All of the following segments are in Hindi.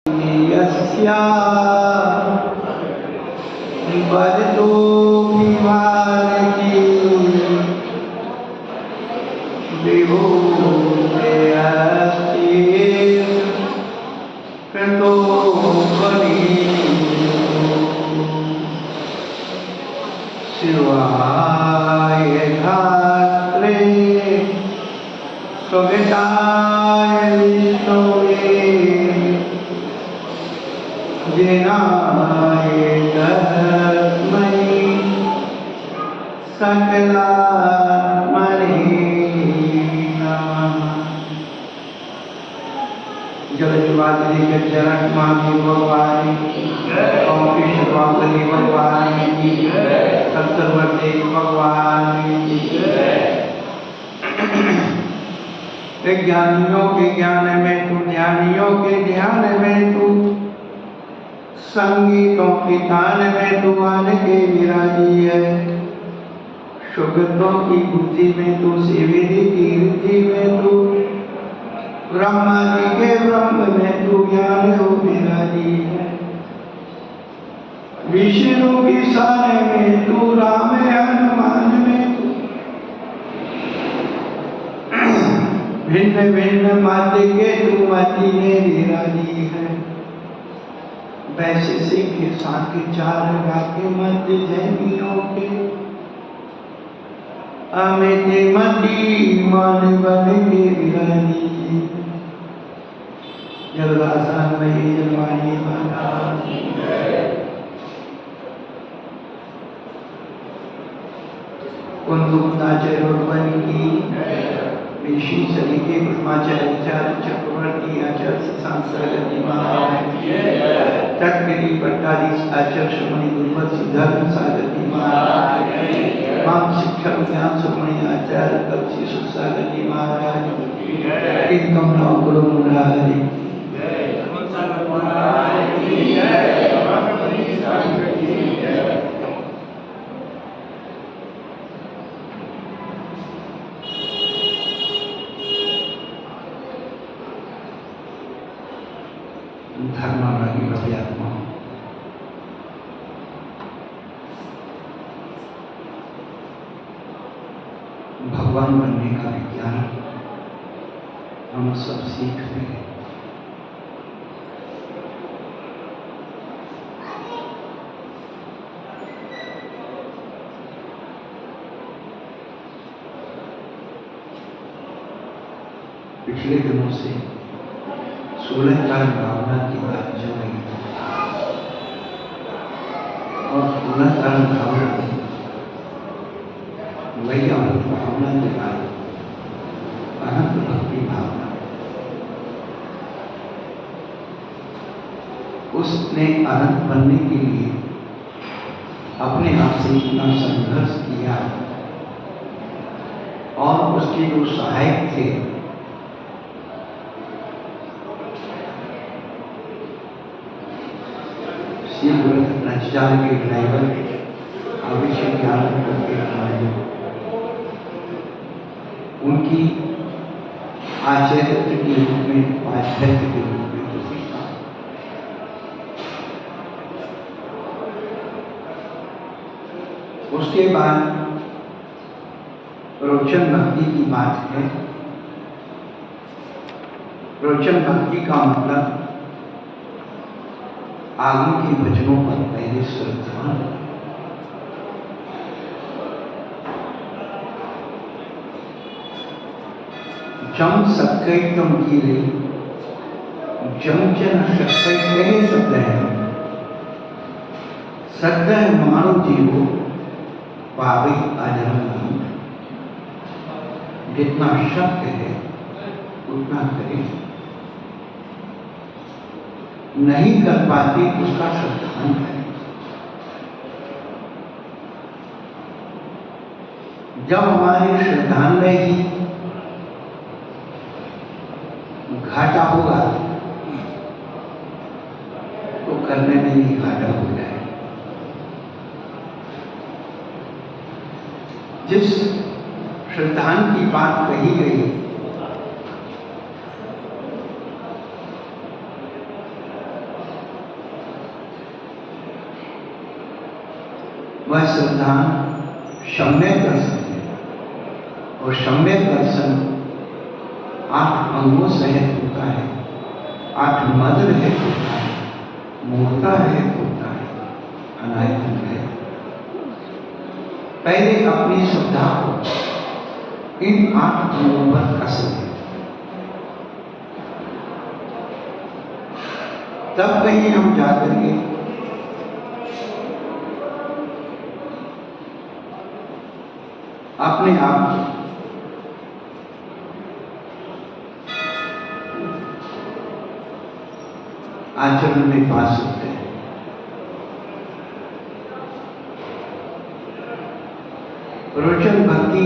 यस्या वरदो विवारति विभूतेऽस्ति कृतो शिवाय धात्रे सुगताय विष्णवे जिनाय तस्मै सकलात्मने नमः। जलज्वाली गज्जरट मामी भगवान की ओम कृष्णवाली भगवान की सत्सर्वदेव भगवान की। ज्ञानियों के ज्ञान में तू, ध्यानियों के ध्यान में तू, संगीतों की तान में तू आन के विराजी है। सुगतों की बुद्धि में तू, सेवेदी की रिद्धि में तू, ब्रह्मा जी के ब्रह्म में तू ज्ञान हो विराजी है। विष्णु की शान में तू, राम हनुमान में तू, भिन्न भिन्न मत के तू मति में विराजी है। वैसे से के साथ चार के मध्य जैनियों के अमित मति मन बन के विराजी। जलदासन वही जलवाणी माता कुंदुकाचार्य भगवान की ऋषि सभी के पुष्पाचार्य आचार्य चक्रवर्ती आचार्य सांसर्गति महाराज तत्करी पट्टाधीश आचार्य श्रमणी गुरुपद सिद्धार्थ सागरती महाराज माम शिक्षक ज्ञान सुमणि आचार्य कलसी सुसागरती महाराज इनकम नाम गुरु मुरारी धर्मानुरागी प्रभुआत्मा भगवान बनने का विज्ञान हम सब सीख रहे हैं। पिछले दिनों से 16 कारण भावना की बात चल रही है और 16 कारण भावना वही अनंत भावना के बाद अनंत भक्ति भावना। उसने अनंत बनने के लिए अपने आप से इतना संघर्ष किया और उसके जो सहायक थे नचार के ड्राइवर अभिषेक ज्ञान करके हमारे उनकी आचार्य के रूप में उपाध्याय के रूप में प्रतिष्ठा। उसके बाद रोचन भक्ति की बात है। रोचन भक्ति का मतलब आगम के वचनों पर पहले श्रद्धा, जम सक्कैतम कीरे जम जन सक्कैते सत्य सत्य मानव जीवो पावे अजन्म। जितना शक्य है उतना करें, नहीं कर पाती उसका श्रद्धान करें। जब हमारे श्रद्धान में ही घाटा होगा तो करने में ही घाटा हो जाए। जिस श्रद्धान की बात कही गई वह श्रद्धा सम्यक दर्शन है, और सम्यक दर्शन 8 अंगों सहित होता है, 8 मद रहित होता है, मूर्ता रहित होता है, अनायतन रहित। पहले अपनी श्रद्धा को इन 8 अंगों पर कस दे, तब कहीं हम जाकर के अपने आप आचरण में पा सकते हैं। प्रवचन भक्ति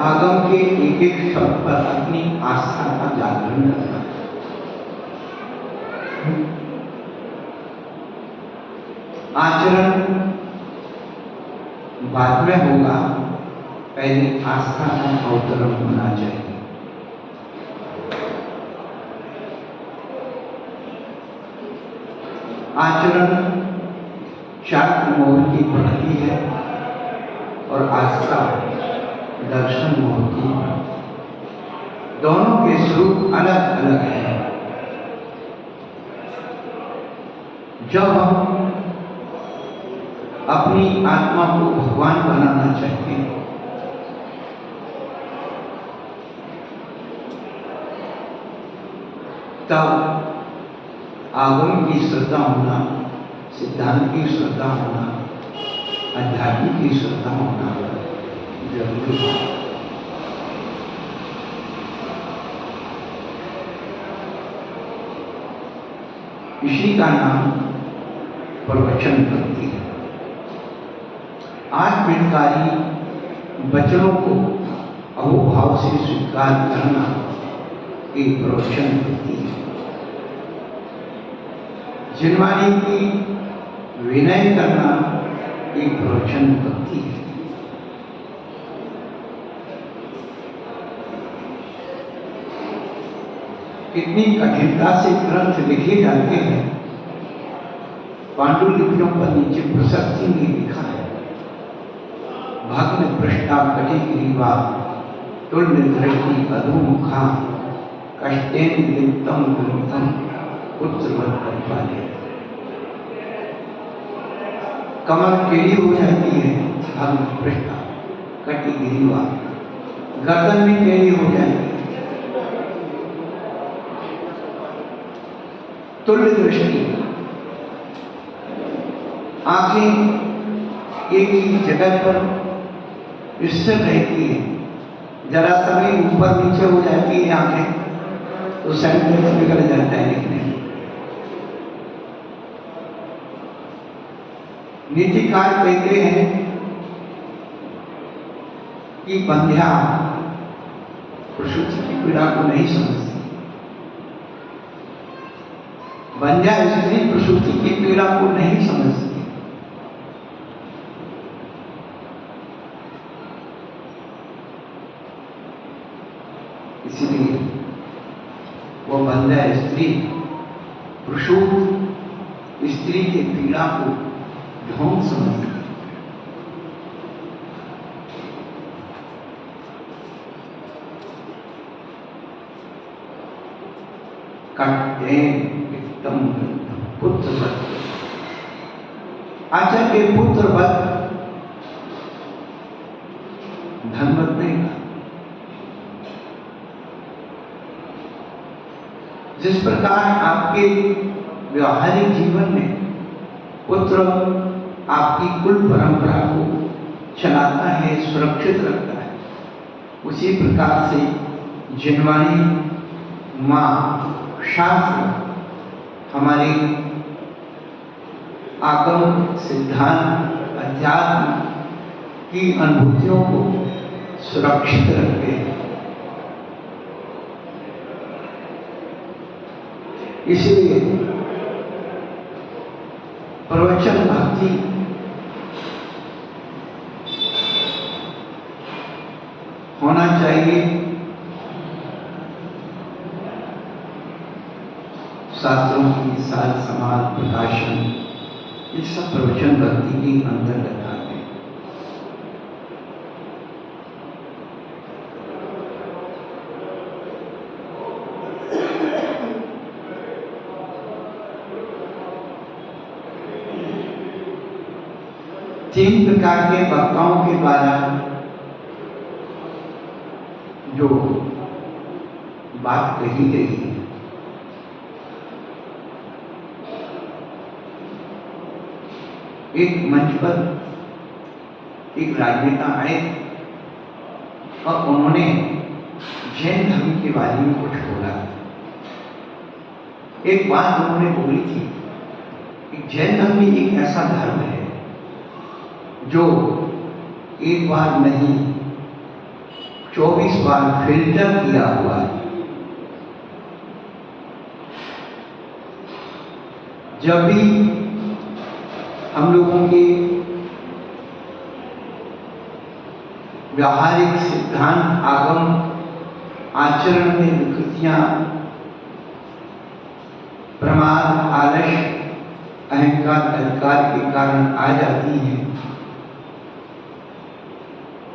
आगम के एक एक शब्द पर अपनी आस्था का जागरण करना है। आचरण बाद में होगा, पहले आस्था का अवतरण होना चाहिए। आचरण 4 मोह की भक्ति है और आस्था दर्शन मोह की। दोनों के स्वरूप अलग अलग हैं। जब हम अपनी आत्मा को भगवान बनाना चाहते हैं, तब आगम की श्रद्धा होना, सिद्धांत की श्रद्धा होना, अध्यात्म की श्रद्धा होना जरूरी है। इसी का नाम प्रवचन भक्ति है। आत्महितकारी वचनों को अहोभाव से स्वीकार करना एक प्रवचन भक्ति है। जिनवाणी की विनय करना एक प्रवचन भक्ति है। कितनी कठिनता से ग्रंथ लिखे जाते हैं। पांडुलिपियों पर नीचे प्रशस्ति में लिखा है, भग्न पृष्ठा कटि ग्रीवा तुल्य दृष्टि अधोमुखा कष्टेन लिप्तम ग्रंथम पुत्रवत परिपाले। कमर टेढ़ी हो जाती है, भग्न पृष्ठा कटि ग्रीवा, गर्दन भी टेढ़ी हो जाती है। तुल्य दृष्टि, आंखें एक ही जगह पर स्थिर रहती है। जरा सा भी ऊपर नीचे हो जाती है आंखें तो सेंटेंस निकल जाता है लिखने में। नीतिकार कहते हैं कि बंध्या प्रसूति की पीड़ा को नहीं समझती। बंध्या स्त्री प्रसूति की पीड़ा को नहीं समझती। इसलिए वो बंध्या स्त्री प्रसूत स्त्री के पीड़ा को ढोंग समझती है। पुत्रवत, आचार्य के पुत्रवत धनवत नहीं था। जिस प्रकार आपके व्यवहारिक जीवन में पुत्र आपकी कुल परंपरा को चलाता है, सुरक्षित रखता है, उसी प्रकार से जिनवाणी मां शास्त्र हमारे आगम सिद्धांत अध्यात्म की अनुभूतियों को सुरक्षित रखते हैं। इसलिए प्रवचन भक्ति होना चाहिए शास्त्रों की सार समाज प्रकाशन, ये सब प्रवचन भक्ति के अंतर्गत आते हैं। तीन प्रकार के वक्ताओं के द्वारा जो बात कही गई है, एक मंच पर एक राजनेता आए और उन्होंने जैन धर्म के बारे में कुछ बोला। एक बात उन्होंने बोली थी कि जैन धर्म एक ऐसा धर्म है जो एक बार नहीं 24 बार फिल्टर किया हुआ है। जब भी हम लोगों के व्यावहारिक सिद्धांत, आगम, आचरण में विकृतियां, प्रमाद, आलस्य, अहंकार, अधिकार के कारण आ जाती हैं,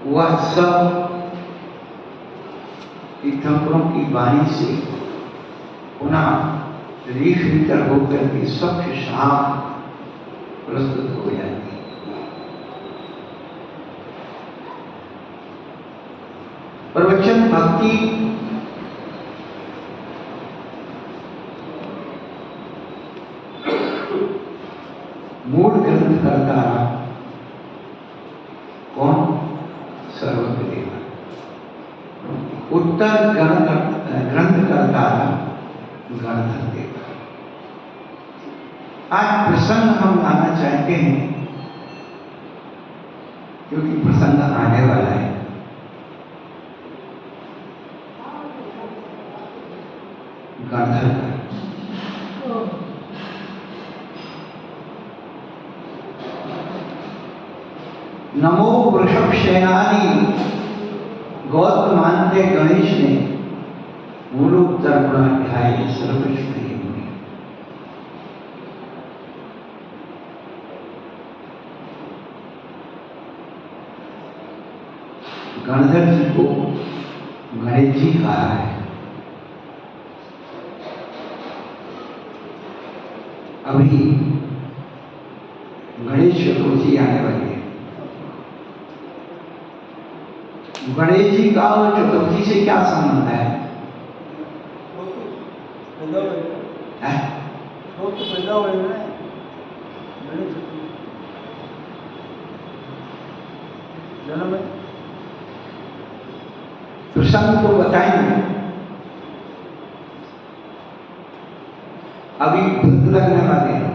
वह सब तीर्थंकरों की वाणी से पुनः रिफिल्टर होकर के स्वच्छ साफ प्रस्तुत हो जाती है। प्रवचन भक्ति मूल ग्रंथ करता कौन? सर्वदेव। उत्तर ग्रंथ करता गणधर देव। आज प्रसंग हम लाना चाहते हैं क्योंकि प्रसंग आने वाला है। गणधर का नमो वृषभ सेनानी गौतम मानते गणेश ने मूलोत्तर गुणाध्याय सर्वश्रेष्ठ में गणधर जी को गणेश जी कहा है। अभी गणेश चतुर्थी आने वाली है। गणेश जी का और चतुर्थी से क्या संबंध है? प्रसंग तो बताएंगे। अभी व्रत लगने वाले हैं।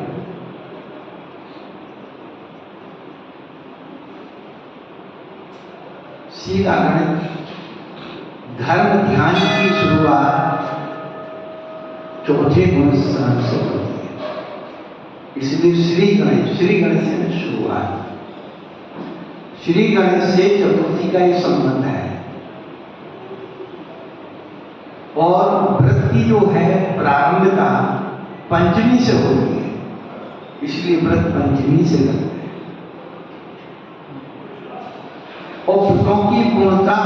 सीधा गणेश धर्म ध्यान की शुरुआत चौथे गुण स्थान से होती है, इसलिए श्री गणेश से शुरुआत। श्री गणेश से चतुर्थी का ये संबंध है। और व्रत की जो है प्रारंभता पंचमी से होती है, इसलिए व्रत पंचमी से लगता है। और व्रतों की पूर्णता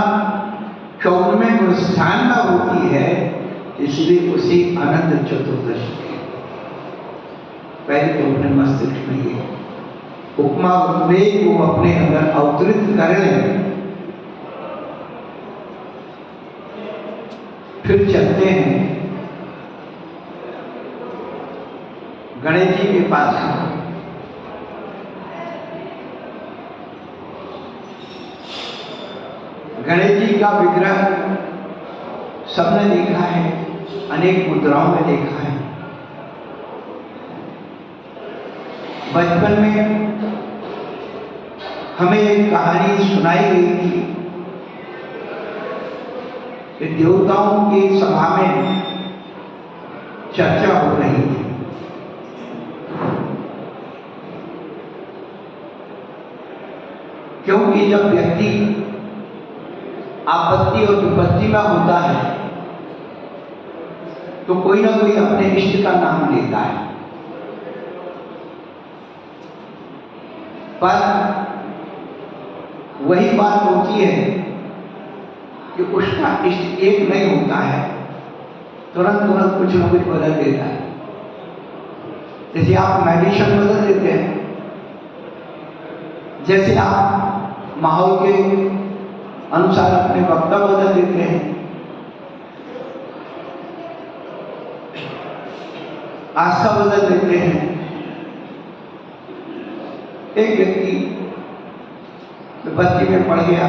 14वें गुण स्थान में होती है, इसलिए उसी अनंत चतुर्दशी पहले तो अपने मस्तिष्क में ये उपमा उपमेय को अपने अंदर अवतरित कर लें, फिर चलते हैं गणेश जी के पास। गणेश जी का विग्रह सबने देखा है, अनेक मुद्राओं में देखा है। बचपन में हमें एक कहानी सुनाई गई थी कि देवताओं की सभा में चर्चा हो रही थी। क्योंकि जब व्यक्ति आपत्ति और विपत्ति में होता है तो कोई ना कोई अपने इष्ट का नाम लेता है, पर वही बात होती है कि उसका इष्ट एक नहीं होता है, तुरंत तुरंत कुछ न कुछ बदल देता है। जैसे आप मेडिसिन बदल देते हैं, जैसे आप माहौल के अनुसार अपने वक्तव्य बदल देते हैं, आस्था बदल देते हैं। एक व्यक्ति बस्ती में पड़ गया,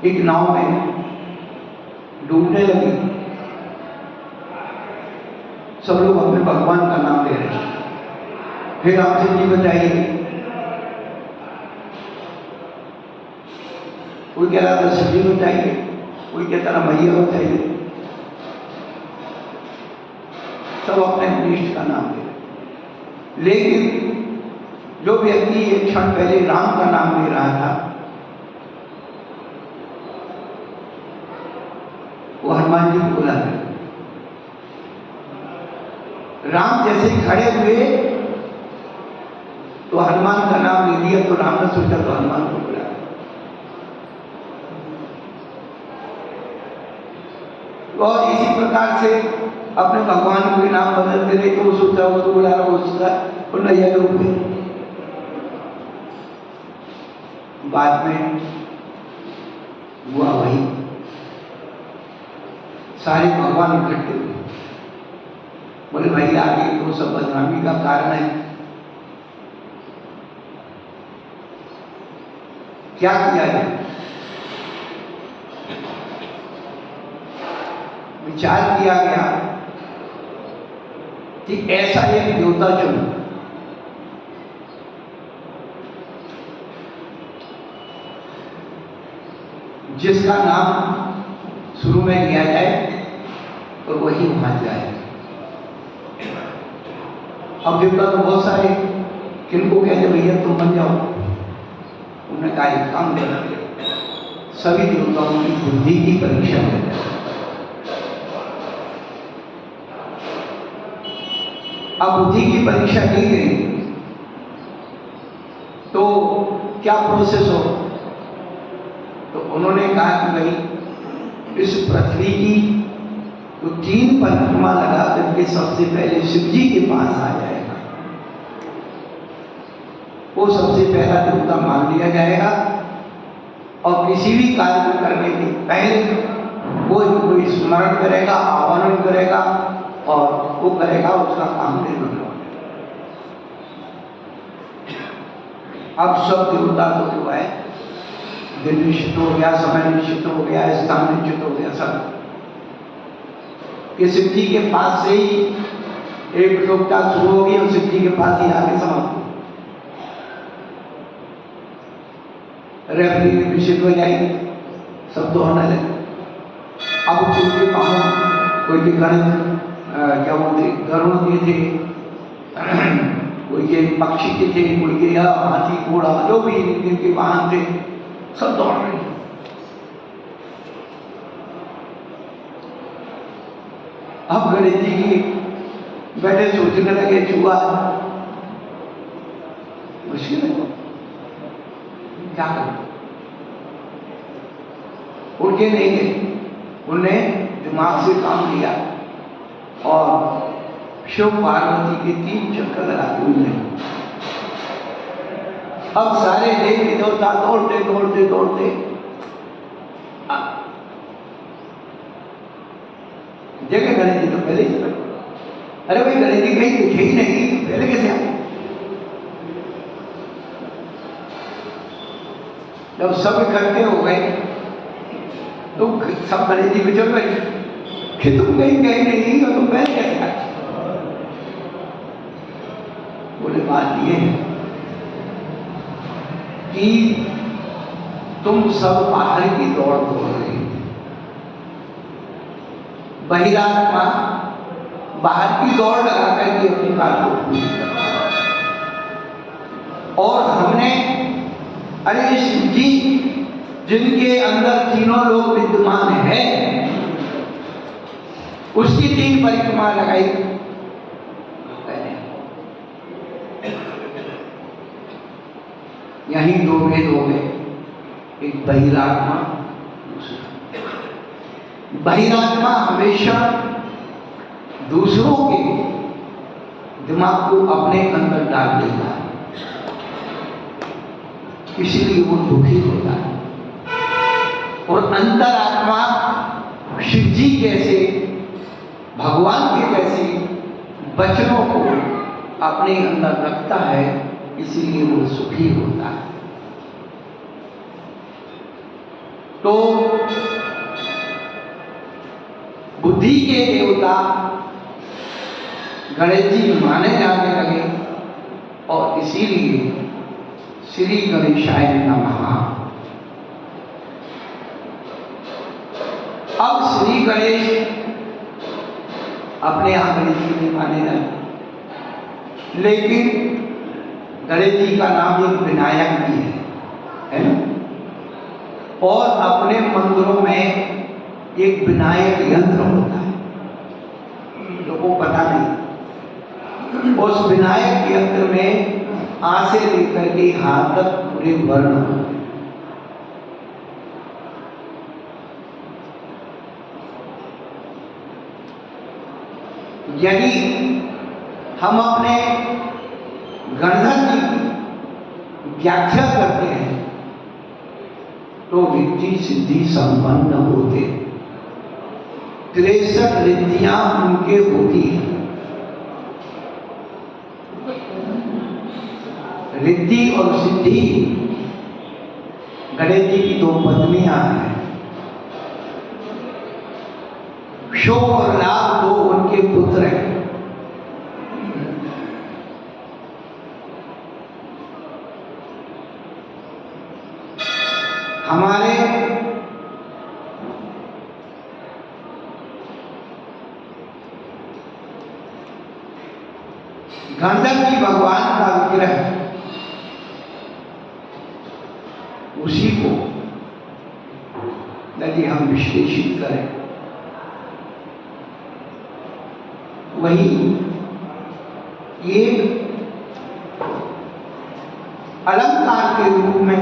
एक नाव में डूबने लगी, सब लोग अपने भगवान का नाम ले रहे हैं। फिर आपसे जी बताइए, कोई कह रहा था शिवजी बताइए, कोई कहता रहा मैया बताइए, सब अपने अपने इष्ट का नाम ले रहे। लेकिन जो व्यक्ति एक क्षण पहले राम का नाम ले रहा था, वो हनुमान जी को बुला रहे। राम जैसे खड़े हुए तो हनुमान का नाम ले लिया, तो राम ने सोचा तो हनुमान को बुला। और इसी प्रकार से अपने भगवान के नाम बदलते रहे, तो वो सोचा उसको बुला रहा, वो सोचा वो नैया लोग हुए। बाद में हुआ वही, सारे भगवान इकट्ठे हुए, बोले भाई आगे तो सब बदनामी का कारण है, क्या किया जाए। विचार किया गया कि ऐसा एक देवता चुनो जिसका नाम शुरू में लिया जाए और वही वहां जाए। अब देवता तो बहुत सारे, किनको कहते भैया तुम बन जाओ। उन्होंने कहा एक काम करें, सभी देवताओं की बुद्धि की परीक्षा लेते हैं। अब बुद्धि की परीक्षा की गई तो क्या प्रोसेस हो, तो उन्होंने कहा कि भाई इस पृथ्वी की तो 3 परिक्रमा लगा करके सबसे पहले शिव जी के पास आ जाएगा, वो सबसे पहला देवता मान लिया जाएगा। और किसी भी कार्य को करने के पहले कोई स्मरण करेगा, आह्वान करेगा और वो करेगा, उसका काम निर्भर होगा। अब सब देवता को जो है दिन निश्चित हो गया, समय निश्चित हो गया, स्थान निश्चित हो गया, सब शिव जी के पास से ही एक प्रतियोगिता शुरू होगी और शिव जी के पास ही आगे समाप्त हो, रेफरी निश्चित हो जाएगी, सब तो होने लगे। अब चूंकि कोई के गणित क्या बोलते गरुड़ के थे, कोई के पक्षी के थे, कोई के हाथी घोड़ा, जो भी जिनके वाहन थे, सब दौड़ रहे थे। अब गणेश जी की बैठे सोचने लगे, चूहा मुश्किल है, क्या करें। उनके नहीं गए, उनने दिमाग से काम लिया और शिव पार्वती के 3 चक्कर लगाते हुए। अब सारे देवी देवता दौड़ते दौड़ते दौड़ते जगह गणेश जी तो पहले ही से, अरे भाई गणेश जी कहीं दिखे ही नहीं, पहले कैसे आए। जब सब इकट्ठे हो गए तो सब गणेश जी को चल गए कि तुम कहीं गए नहीं और तुम पहले कैसे आए। बोले बात ये है कि तुम सब बाहर की दौड़ दौड़ रहे, बहिरात्मा बाहर की दौड़ लगा करके अपनी बात को पूरी कर, और हमने अरे शिव जी जिनके अंदर तीनों लोग विद्यमान है उसकी 3 परिक्रमा लगाई। यही 2 भेद हो गए, एक बहिरात्मा, बहिरात्मा हमेशा दूसरों के दिमाग को अपने अंदर डाल देता है, इसलिए वो दुखी होता है। और अंतरात्मा शिव जी जैसे, भगवान के जैसे वचनों को अपने अंदर रखता है, इसीलिए वो सुखी होता है। तो बुद्धि के देवता गणेश जी माने जाने लगे और इसीलिए श्री गणेशाय नमः। अब श्री गणेश अपने आप गणेश जी में माने जाते, लेकिन गणेश जी का नाम एक विनायक भी है ना? और अपने मंदिरों में एक विनायक यंत्र होता है, लोगों को पता नहीं। उस विनायक यंत्र में आ से लेकर के हाथ तक पूरे वर्ण होते हैं। यदि हम अपने गणधर जी की व्याख्या करते हैं तो रिद्धि सिद्धि संपन्न होते, 63 रिद्धियां उनके होती हैं। रिद्धि और सिद्धि गणेश जी की 2 पत्नियां हैं, शोक और लाभ 2 उनके पुत्र हैं। हमारे गणधर जी भगवान का विग्रह, उसी को यदि हम विश्लेषित करें, वही एक अलंकार के रूप में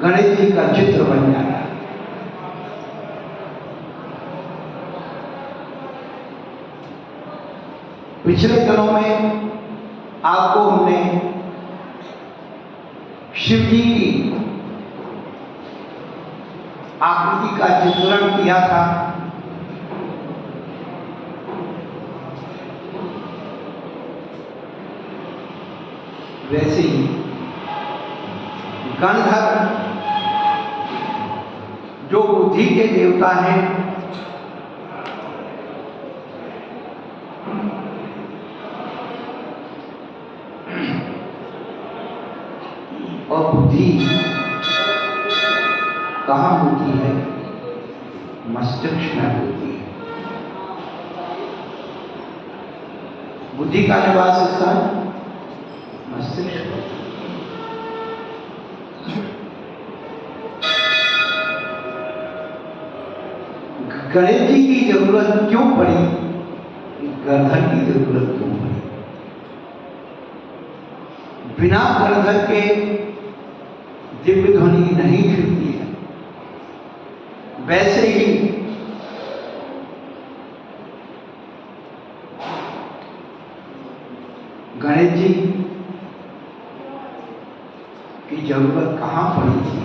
गणेश जी का चित्र बन जाता है। पिछले दिनों में आपको हमने शिव जी की आकृति का चित्रण किया था। वैसे ही गणधर जो बुद्धि के देवता हैं, और बुद्धि कहाँ होती है? मस्तिष्क में होती है। बुद्धि का निवास स्थान मस्तिष्क। गणेश जी की जरूरत क्यों पड़ी? गणधर की जरूरत क्यों पड़ी? बिना गणधर के दिव्य ध्वनि नहीं खिलती है। वैसे ही गणेश जी की जरूरत कहां पड़ी थी?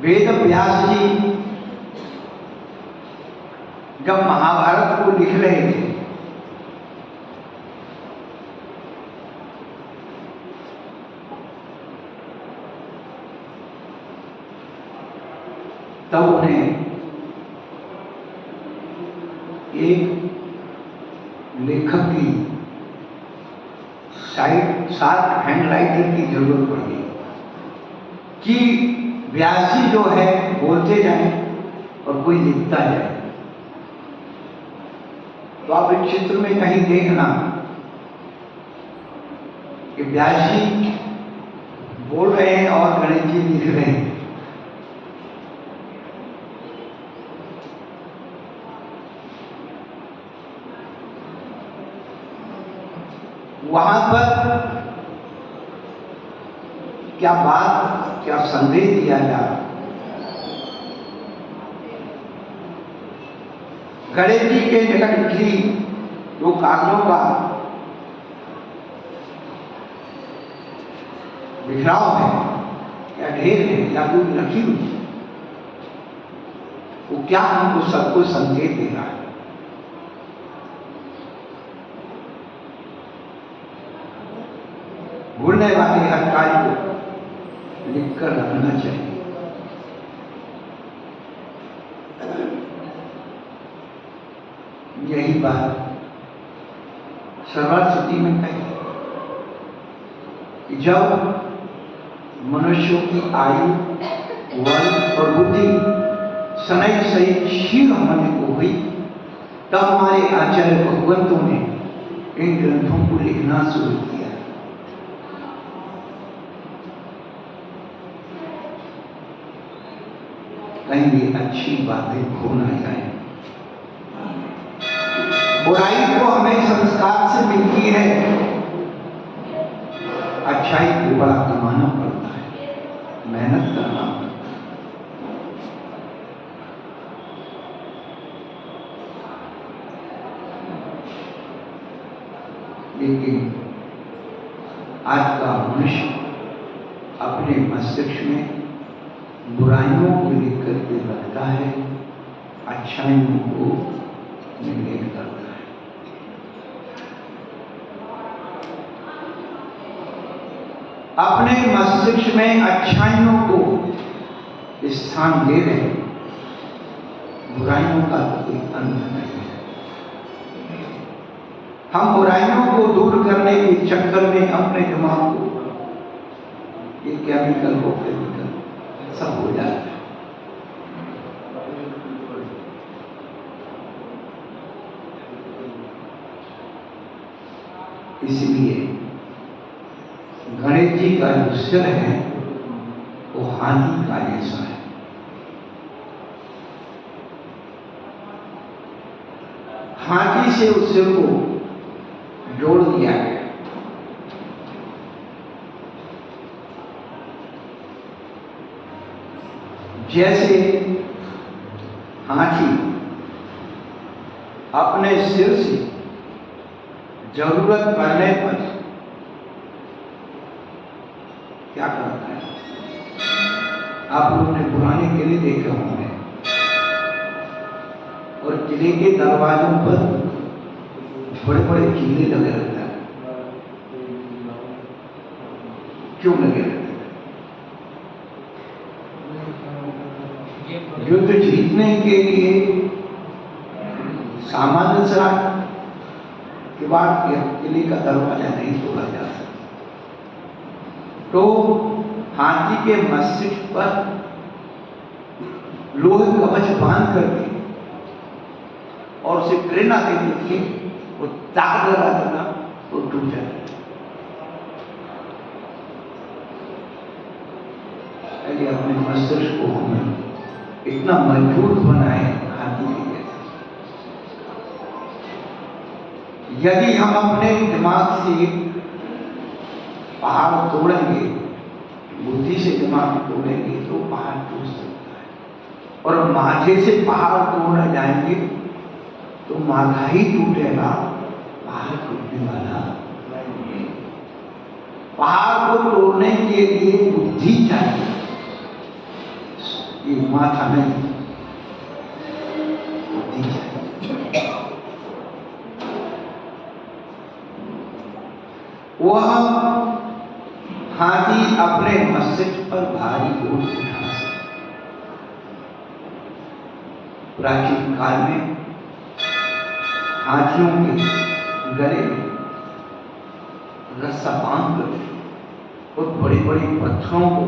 वेद व्यास जी जब महाभारत को लिख रहे थे तब उन्हें एक लेखक की शार्प हैंडराइटर की जरूरत पड़ी कि व्यास जी जो है बोलते जाएं और कोई लिखता जाए। तो आप इस चित्र में कहीं देखना कि व्यास जी बोल रहे हैं और गणेश जी लिख रहे हैं। वहां पर क्या बात, क्या संदेश दिया जा रहा? गणेश जी के निकट निकली जो कागजों का बिखराव है या ढेर है या कोई रखी हुई, वो क्या हमको सबको संकेत दे रहा है? भूलने वाले हर कार्य को लिखकर रखना चाहिए। यही बात सरस्वती में कही कि जब मनुष्यों की आयु, बल और बुद्धि सनई सहित क्षीण होने को हुई, तब हमारे आचार्य भगवंतों ने इन ग्रंथों को लिखना शुरू किया। कहीं भी अच्छी बातें खो ना जाए। बुराई को हमें संस्कार से मिलती है, अच्छाई को बड़ा कमाना पड़ता है, मेहनत करना पड़ता है। लेकिन आज का मनुष्य अपने मस्तिष्क में बुराइयों को लेकर के रखता है, अच्छाइयों को निगलेक्ट करता है। अपने मस्तिष्क में अच्छाइयों को स्थान दे रहे, बुराइयों का कोई अंत नहीं है। हम बुराइयों को दूर करने के चक्कर में अपने दिमाग को ये केमिकल हो केमिकल सब हो जाता है। इसलिए गणेश जी का जो सिर है वो हाथी का जैसा है। हाथी से उस सिर को जोड़ दिया गया। जैसे हाथी अपने सिर से जरूरत पड़ने पर क्या करता है? आप लोगों ने पुराने किले देखे होंगे और किले के दरवाजों पर बड़े बड़े कीले लगे रहते हैं। क्यों लगे रहते हैं? युद्ध जीतने के लिए सामान्य शराब के बाद किले का दरवाजा नहीं तोड़ा जा सकता। तो हाथी के मस्तिष्क पर लोहे कवच बांध करके और उसे प्रेरणा देने के वो ताक लगा देना वो टूट जाए। अपने मस्तिष्क को हमें इतना मजबूत बनाए हाथी के जैसे। यदि हम अपने दिमाग से पहाड़ तोड़ेंगे, बुद्धि से दिमाग तोड़ेंगे तो पहाड़ टूट सकता है, और माथे से पहाड़ तोड़ने जाएंगे तो माथा ही टूटेगा, पहाड़ टूटने वाला नहीं। पहाड़ को तोड़ने के लिए बुद्धि चाहिए, ये माथा नहीं, बुद्धि चाहिए। वह हाथी अपने मस्तिष्क पर भारी बोझ उठा सकता। प्राचीन काल में हाथियों के गले में रस्सा बांध कर और बड़े बड़े पत्थरों को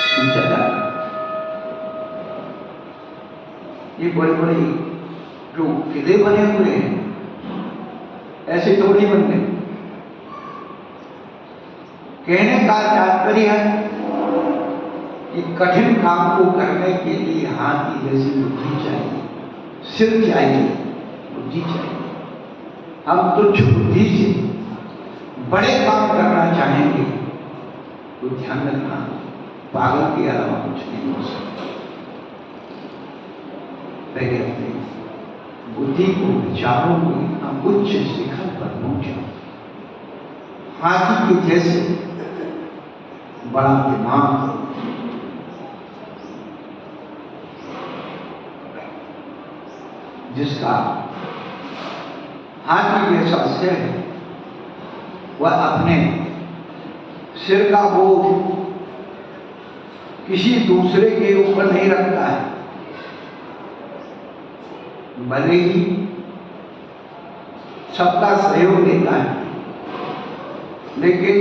खींचा जाता। ये बड़े बड़े जो किले बने हुए हैं ऐसे थोड़ी बन गए। कहने का तात्पर्य है कि कठिन काम को करने के लिए हाथी जैसी बुद्धि चाहिए, सिर चाहिए, बुद्धि चाहिए। हम तुच्छ बुद्धि से बड़े काम करना चाहेंगे तो ध्यान रखना, पागल के अलावा कुछ नहीं हो सकता। पहले अपनी बुद्धि को, विचारों को इतना उच्च शिखर पर पहुंचा, हाथी के जैसे बड़ा दिमाग, जिसका हाथी जैसा सिर है, वह अपने सिर का बोझ किसी दूसरे के ऊपर नहीं रखता है। भले ही सबका सहयोग देता है, लेकिन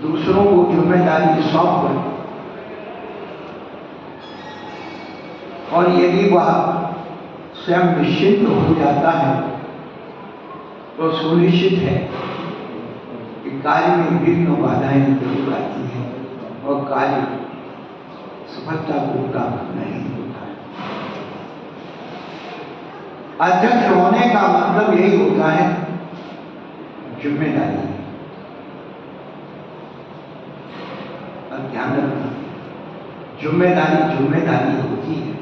दूसरों को जिम्मेदारी सौंप कर, और यदि वह स्वयं निश्चिंत हो जाता है तो सुनिश्चित है कि कार्य में विघ्न बाधाएं जरूर आती हैं और कार्य सफलता को प्राप्त नहीं होता है। अध्यक्ष होने का मतलब यही होता है जिम्मेदारी। और ध्यान रखना, जिम्मेदारी जिम्मेदारी होती है।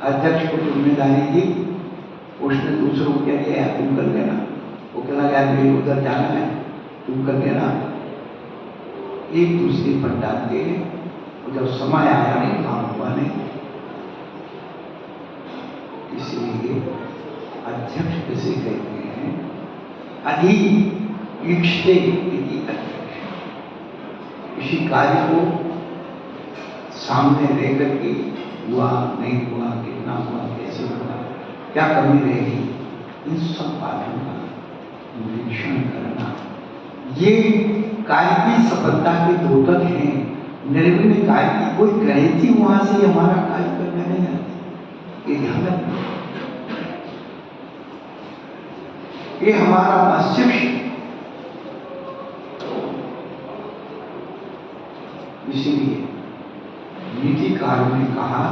अध्यक्ष को जिम्मेदारी दी, उसने दूसरों को कह दिया तुम कर लेना, वो कहना यार मेरे उधर जाना है तुम कर लेना, एक दूसरे पर डालते हैं। और जब समय आया नहीं, काम हुआ नहीं, इसलिए अध्यक्ष किसे कहते हैं? अधिईक्षते इति अध्यक्ष। किसी कार्य को सामने रह करके हुआ नहीं हुआ, कितना हुआ, कैसे हुआ, क्या कमी रहेगी, इन सब बातों का निरीक्षण करना, ये कार्य की सफलता के द्योतक हैं। निर्विघ्न कार्य की कोई गणित ही वहां से हमारा कार्य करने नहीं आती। ये ध्यान रखना, ये हमारा मस्तिष्क, इसीलिए नीतिकार ने कहा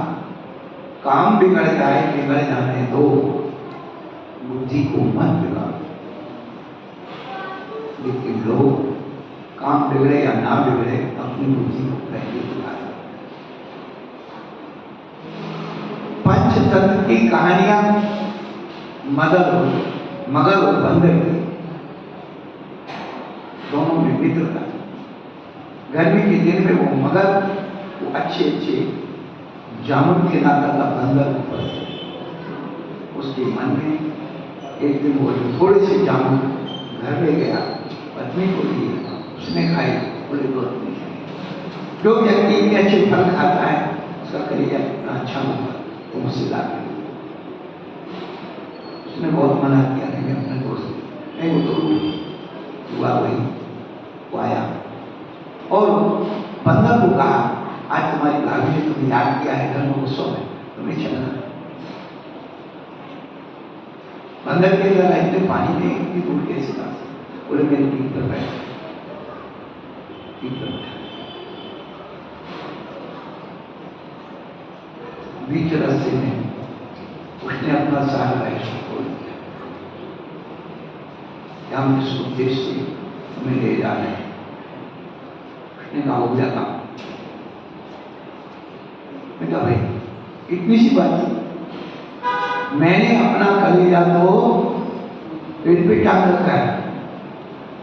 काम बिगड़ जाए, बिगड़ जाने दो, बुद्धि को मत बिगाड़ो। लेकिन लोग काम बिगड़े या ना बिगड़े, अपनी बुद्धि को पहले बिगाड़े। पंचतंत्र की कहानियां मगर और बंदर की, दोनों में मित्रता। गर्मी के दिन में वो मगर वो अच्छे जामुन के नाता का बंदर ऊपर, उसके मन में एक दिन वो थोड़े से जामुन घर ले गया, पत्नी को दिए, उसने खाई, बोले दो अपनी खाई। जो व्यक्ति इतने अच्छे फल खाता है उसका कलेजा कितना अच्छा होगा, तो मुझसे ला के उसने बहुत मना किया, नहीं अपने दोस्त नहीं, वो तो हुआ वही वो आया और बंदर को कहा आज तुम्हारी भाभी ने तुम्हें याद किया है, घर में गुस्सा है, तुम्हें चलना। बंदर के अंदर इतने पानी में इतनी दूर कैसे था? बोले मेरी पीठ पर बैठ, पीठ पर बैठा। बीच रास्ते में उसने अपना सारा राइश खोल दिया, क्या हम इस उद्देश्य से तुम्हें ले जा रहे हैं? उसने कहा हो गया काम। मैं कहा भाई इतनी सी बात थी, मैंने अपना कलेजा तो पेट पे टांग रखा है,